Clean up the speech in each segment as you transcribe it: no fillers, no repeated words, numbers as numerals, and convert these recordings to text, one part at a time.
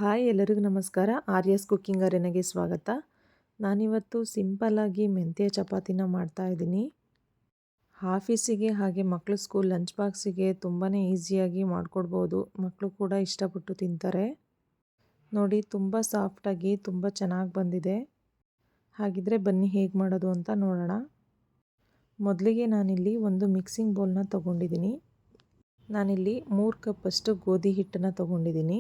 Hi ಎಲ್ಲರಿಗೂ ನಮಸ್ಕಾರ. ಆರ್ಯಸ್ cooking ಅರೆನೆಗೆ ಸ್ವಾಗತ. ನಾನಿವತ್ತು ಸಿಂಪಲ್ಲಾಗಿ ಮೆಂತ್ಯ ಚಪಾತಿನ ಮಾಡ್ತಾಯಿದ್ದೀನಿ. ಆಫೀಸಿಗೆ ಹಾಗೆ ಮಕ್ಕಳು ಸ್ಕೂಲ್ ಲಂಚ್ ಬಾಕ್ಸಿಗೆ ತುಂಬಾ ಈಸಿಯಾಗಿ ಮಾಡಿಕೊಡ್ಬೋದು. ಮಕ್ಕಳು ಕೂಡ ಇಷ್ಟಪಟ್ಟು ತಿಂತಾರೆ. ನೋಡಿ, ತುಂಬ ಸಾಫ್ಟಾಗಿ ತುಂಬ ಚೆನ್ನಾಗಿ ಬಂದಿದೆ. ಹಾಗಿದ್ರೆ ಬನ್ನಿ ಹೇಗೆ ಮಾಡೋದು ಅಂತ ನೋಡೋಣ. ಮೊದಲಿಗೆ ನಾನಿಲ್ಲಿ ಒಂದು ಮಿಕ್ಸಿಂಗ್ ಬೌಲ್ನ ತೊಗೊಂಡಿದ್ದೀನಿ. ನಾನಿಲ್ಲಿ 3 ಕಪ್ಪಷ್ಟು ಗೋಧಿ ಹಿಟ್ಟನ್ನು ತೊಗೊಂಡಿದ್ದೀನಿ.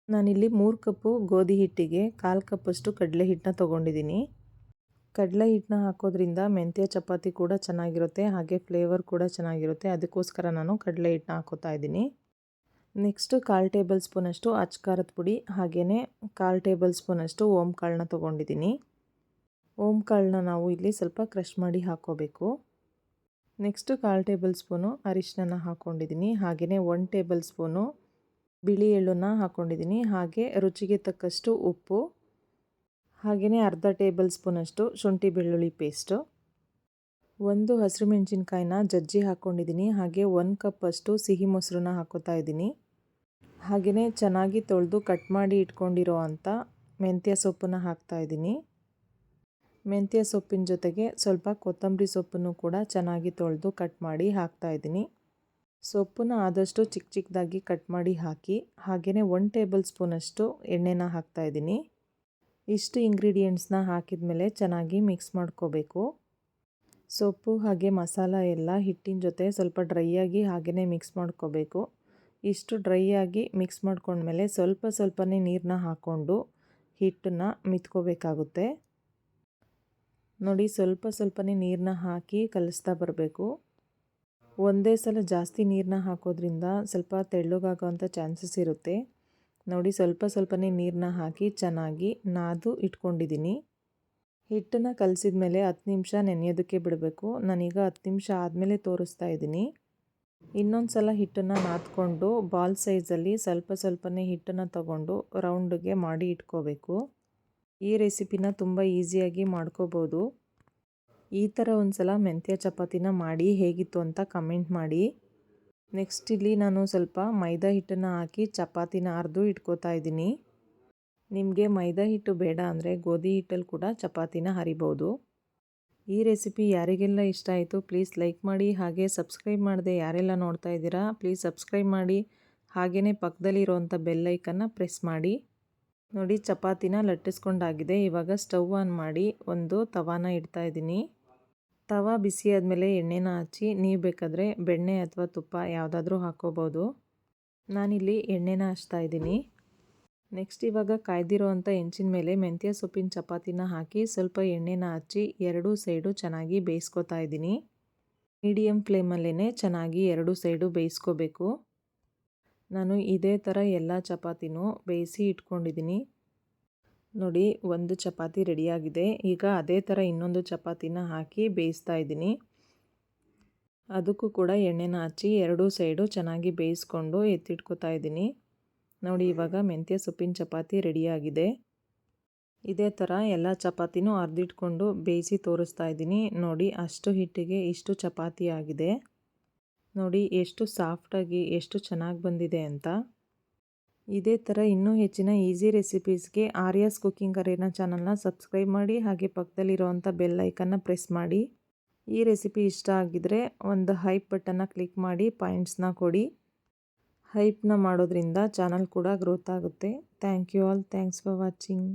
ನಾನಿಲ್ಲಿ 3 ಕಪ್ಪು ಗೋಧಿ ಹಿಟ್ಟಿಗೆ 1/4 ಕಪ್ಪಷ್ಟು ಕಡಲೆ ಹಿಟ್ಟನ್ನ ತೊಗೊಂಡಿದ್ದೀನಿ. ಕಡಲೆ ಹಿಟ್ಟನ್ನ ಹಾಕೋದ್ರಿಂದ ಮೆಂತ್ಯ ಚಪಾತಿ ಕೂಡ ಚೆನ್ನಾಗಿರುತ್ತೆ, ಹಾಗೆ ಫ್ಲೇವರ್ ಕೂಡ ಚೆನ್ನಾಗಿರುತ್ತೆ. ಅದಕ್ಕೋಸ್ಕರ ನಾನು ಕಡಲೆ ಹಿಟ್ಟನ್ನ ಹಾಕೋತಾ ಇದ್ದೀನಿ. ನೆಕ್ಸ್ಟು 1/4 ಟೇಬಲ್ ಸ್ಪೂನಷ್ಟು ಅಚ್ಚ ಖಾರದ ಪುಡಿ, ಹಾಗೆಯೇ 1/4 ಟೇಬಲ್ ಸ್ಪೂನಷ್ಟು ಓಮ್ ಕಾಳನ್ನ ತೊಗೊಂಡಿದ್ದೀನಿ. ಓಮ್ ಕಾಳನ್ನ ನಾವು ಇಲ್ಲಿ ಸ್ವಲ್ಪ ಕ್ರಷ್ ಮಾಡಿ ಹಾಕ್ಕೋಬೇಕು. ನೆಕ್ಸ್ಟು 1/4 ಟೇಬಲ್ ಸ್ಪೂನು ಅರಿಶಿನ ಹಾಕ್ಕೊಂಡಿದ್ದೀನಿ. ಹಾಗೆಯೇ 1 ಟೇಬಲ್ ಸ್ಪೂನು ಬಿಳಿ ಎಳ್ಳನ್ನು ಹಾಕ್ಕೊಂಡಿದ್ದೀನಿ. ಹಾಗೆ ರುಚಿಗೆ ತಕ್ಕಷ್ಟು ಉಪ್ಪು, ಹಾಗೆಯೇ ಅರ್ಧ ಟೇಬಲ್ ಸ್ಪೂನಷ್ಟು ಶುಂಠಿ ಬೆಳ್ಳುಳ್ಳಿ ಪೇಸ್ಟು, 1 ಹಸಿರು ಮೆಣಸಿನ್ಕಾಯಿನ ಜಜ್ಜಿ ಹಾಕ್ಕೊಂಡಿದ್ದೀನಿ. ಹಾಗೆ 1 ಕಪ್ಪಷ್ಟು ಸಿಹಿ ಮೊಸರನ್ನ ಹಾಕೋತಾ ಇದ್ದೀನಿ. ಹಾಗೆಯೇ ಚೆನ್ನಾಗಿ ತೊಳೆದು ಕಟ್ ಮಾಡಿ ಇಟ್ಕೊಂಡಿರೋ ಅಂಥ ಮೆಂತ್ಯ ಸೊಪ್ಪನ್ನು ಹಾಕ್ತಾಯಿದ್ದೀನಿ. ಮೆಂತ್ಯ ಸೊಪ್ಪಿನ ಜೊತೆಗೆ ಸ್ವಲ್ಪ ಕೊತ್ತಂಬರಿ ಸೊಪ್ಪನ್ನು ಕೂಡ ಚೆನ್ನಾಗಿ ತೊಳೆದು ಕಟ್ ಮಾಡಿ ಹಾಕ್ತಾಯಿದ್ದೀನಿ. ಸೊಪ್ಪನ್ನ ಆದಷ್ಟು ಚಿಕ್ಕ ಚಿಕ್ಕದಾಗಿ ಕಟ್ ಮಾಡಿ ಹಾಕಿ, ಹಾಗೆಯೇ 1 ಟೇಬಲ್ ಸ್ಪೂನಷ್ಟು ಎಣ್ಣೆನ ಹಾಕ್ತಾಯಿದ್ದೀನಿ. ಇಷ್ಟು ಇಂಗ್ರೀಡಿಯೆಂಟ್ಸ್ನ ಹಾಕಿದ ಮೇಲೆ ಚೆನ್ನಾಗಿ ಮಿಕ್ಸ್ ಮಾಡ್ಕೋಬೇಕು. ಸೊಪ್ಪು ಹಾಗೆ ಮಸಾಲ ಎಲ್ಲ ಹಿಟ್ಟಿನ ಜೊತೆ ಸ್ವಲ್ಪ ಡ್ರೈ ಆಗಿ ಹಾಗೆಯೇ ಮಿಕ್ಸ್ ಮಾಡ್ಕೋಬೇಕು. ಇಷ್ಟು ಡ್ರೈ ಆಗಿ ಮಿಕ್ಸ್ ಮಾಡ್ಕೊಂಡ್ಮೇಲೆ ಸ್ವಲ್ಪನೇ ನೀರನ್ನ ಹಾಕ್ಕೊಂಡು ಹಿಟ್ಟನ್ನು ಮಿತ್ಕೋಬೇಕಾಗುತ್ತೆ. ನೋಡಿ, ಸ್ವಲ್ಪನೇ ನೀರನ್ನ ಹಾಕಿ ಕಲಿಸ್ತಾ ಬರಬೇಕು. ಒಂದೇ ಸಲ ಜಾಸ್ತಿ ನೀರನ್ನ ಹಾಕೋದ್ರಿಂದ ಸ್ವಲ್ಪ ತೆಳ್ಳಗಾಗೋವಂಥ ಚಾನ್ಸಸ್ ಇರುತ್ತೆ. ನೋಡಿ, ಸ್ವಲ್ಪನೇ ನೀರನ್ನ ಹಾಕಿ ಚೆನ್ನಾಗಿ ನಾದು ಇಟ್ಕೊಂಡಿದ್ದೀನಿ. ಹಿಟ್ಟನ್ನು ಕಲಸಿದ ಮೇಲೆ 10 ನಿಮಿಷ ನೆನೆಯೋದಕ್ಕೆ ಬಿಡಬೇಕು. ನಾನೀಗ 10 ನಿಮಿಷ ಆದಮೇಲೆ ತೋರಿಸ್ತಾ ಇದ್ದೀನಿ. ಇನ್ನೊಂದು ಸಲ ಹಿಟ್ಟನ್ನು ನಾದ್ಕೊಂಡು ಬಾಲ್ ಸೈಜಲ್ಲಿ ಸ್ವಲ್ಪನೇ ಹಿಟ್ಟನ್ನು ತಗೊಂಡು ರೌಂಡ್ಗೆ ಮಾಡಿ ಇಟ್ಕೋಬೇಕು. ಈ ರೆಸಿಪಿನ ತುಂಬ ಈಸಿಯಾಗಿ ಮಾಡ್ಕೋಬೋದು. ಈ ಥರ ಒಂದು ಸಲ ಮೆಂತ್ಯ ಚಪಾತಿನ ಮಾಡಿ ಹೇಗಿತ್ತು ಅಂತ ಕಮೆಂಟ್ ಮಾಡಿ. ನೆಕ್ಸ್ಟ್ ಇಲ್ಲಿ ನಾನು ಸ್ವಲ್ಪ ಮೈದಾ ಹಿಟ್ಟನ್ನು ಹಾಕಿ ಚಪಾತಿನ ಅರ್ದು ಇಟ್ಕೋತಾ ಇದ್ದೀನಿ. ನಿಮಗೆ ಮೈದಾ ಹಿಟ್ಟು ಬೇಡ ಅಂದರೆ ಗೋಧಿ ಹಿಟ್ಟಲ್ಲಿ ಕೂಡ ಚಪಾತಿನ ಹರಿಬೋದು. ಈ ರೆಸಿಪಿ ಯಾರಿಗೆಲ್ಲ ಇಷ್ಟ ಆಯಿತು ಪ್ಲೀಸ್ ಲೈಕ್ ಮಾಡಿ, ಹಾಗೆ ಸಬ್ಸ್ಕ್ರೈಬ್ ಮಾಡದೆ ಯಾರೆಲ್ಲ ನೋಡ್ತಾ ಇದ್ದೀರಾ ಪ್ಲೀಸ್ ಸಬ್ಸ್ಕ್ರೈಬ್ ಮಾಡಿ, ಹಾಗೆಯೇ ಪಕ್ಕದಲ್ಲಿರುವಂಥ ಬೆಲ್ ಐಕನ್ನ ಪ್ರೆಸ್ ಮಾಡಿ. ನೋಡಿ, ಚಪಾತಿನ ಲಟ್ಟಿಸ್ಕೊಂಡಾಗಿದೆ. ಇವಾಗ ಸ್ಟವ್ ಆನ್ ಮಾಡಿ ಒಂದು ತವಾನ ಇಡ್ತಾ ಇದ್ದೀನಿ. ತವಾ ಬಿಸಿ ಆದಮೇಲೆ ಎಣ್ಣೆನ ಹಚ್ಚಿ, ನೀವು ಬೇಕಾದರೆ ಬೆಣ್ಣೆ ಅಥವಾ ತುಪ್ಪ ಯಾವುದಾದ್ರೂ ಹಾಕ್ಕೋಬೋದು. ನಾನಿಲ್ಲಿ ಎಣ್ಣೆನ ಹಚ್ತಾ ಇದ್ದೀನಿ. ನೆಕ್ಸ್ಟ್ ಇವಾಗ ಕಾಯ್ದಿರೋ ಅಂಥ ಹೆಂಚಿನ ಮೇಲೆ ಮೆಂತ್ಯ ಸೊಪ್ಪಿನ ಚಪಾತಿನ ಹಾಕಿ ಸ್ವಲ್ಪ ಎಣ್ಣೆನ ಹಚ್ಚಿ 2 ಸೈಡು ಚೆನ್ನಾಗಿ ಬೇಯಿಸ್ಕೊತಾ ಇದ್ದೀನಿ. ಮೀಡಿಯಮ್ ಫ್ಲೇಮಲ್ಲೇ ಚೆನ್ನಾಗಿ 2 ಸೈಡು ಬೇಯಿಸ್ಕೋಬೇಕು. ನಾನು ಇದೇ ಥರ ಎಲ್ಲ ಚಪಾತಿನೂ ಬೇಯಿಸಿ ಇಟ್ಕೊಂಡಿದ್ದೀನಿ. ನೋಡಿ, ಒಂದು ಚಪಾತಿ ರೆಡಿಯಾಗಿದೆ. ಈಗ ಅದೇ ಥರ ಇನ್ನೊಂದು ಚಪಾತಿನ ಹಾಕಿ ಬೇಯಿಸ್ತಾ ಇದ್ದೀನಿ. ಅದಕ್ಕೂ ಕೂಡ ಎಣ್ಣೆನ ಹಚ್ಚಿ 2 ಸೈಡು ಚೆನ್ನಾಗಿ ಬೇಯಿಸ್ಕೊಂಡು ಎತ್ತಿಟ್ಕೋತಾ ಇದ್ದೀನಿ. ನೋಡಿ, ಇವಾಗ ಮೆಂತ್ಯ ಸೊಪ್ಪಿನ ಚಪಾತಿ ರೆಡಿಯಾಗಿದೆ. ಇದೇ ಥರ ಎಲ್ಲ ಚಪಾತಿನೂ ಅರ್ದಿಟ್ಕೊಂಡು ಬೇಯಿಸಿ ತೋರಿಸ್ತಾ ಇದ್ದೀನಿ. ನೋಡಿ, ಅಷ್ಟು ಹಿಟ್ಟಿಗೆ ಇಷ್ಟು ಚಪಾತಿ ಆಗಿದೆ. ನೋಡಿ ಎಷ್ಟು ಸಾಫ್ಟಾಗಿ ಎಷ್ಟು ಚೆನ್ನಾಗಿ ಬಂದಿದೆ ಅಂತ. ಇದೇ ಥರ ಇನ್ನೂ ಹೆಚ್ಚಿನ ಈಸಿ ರೆಸಿಪೀಸ್ಗೆ ಆರ್ಯಾಸ್ ಕುಕ್ಕಿಂಗ್ ಅರೇನಾ ಚಾನಲ್ನ ಸಬ್ಸ್ಕ್ರೈಬ್ ಮಾಡಿ, ಹಾಗೆ ಪಕ್ಕದಲ್ಲಿರುವಂಥ ಬೆಲ್ ಐಕನ್ನ ಪ್ರೆಸ್ ಮಾಡಿ. ಈ ರೆಸಿಪಿ ಇಷ್ಟ ಆಗಿದರೆ ಒಂದು ಹೈಪ್ ಬಟನ್ನ ಕ್ಲಿಕ್ ಮಾಡಿ ಪಾಯಿಂಟ್ಸ್ನ ಕೊಡಿ. ಹೈಪ್ನ ಮಾಡೋದ್ರಿಂದ ಚಾನಲ್ ಕೂಡ ಗ್ರೋತ್ ಆಗುತ್ತೆ. Thank you all. Thanks for watching.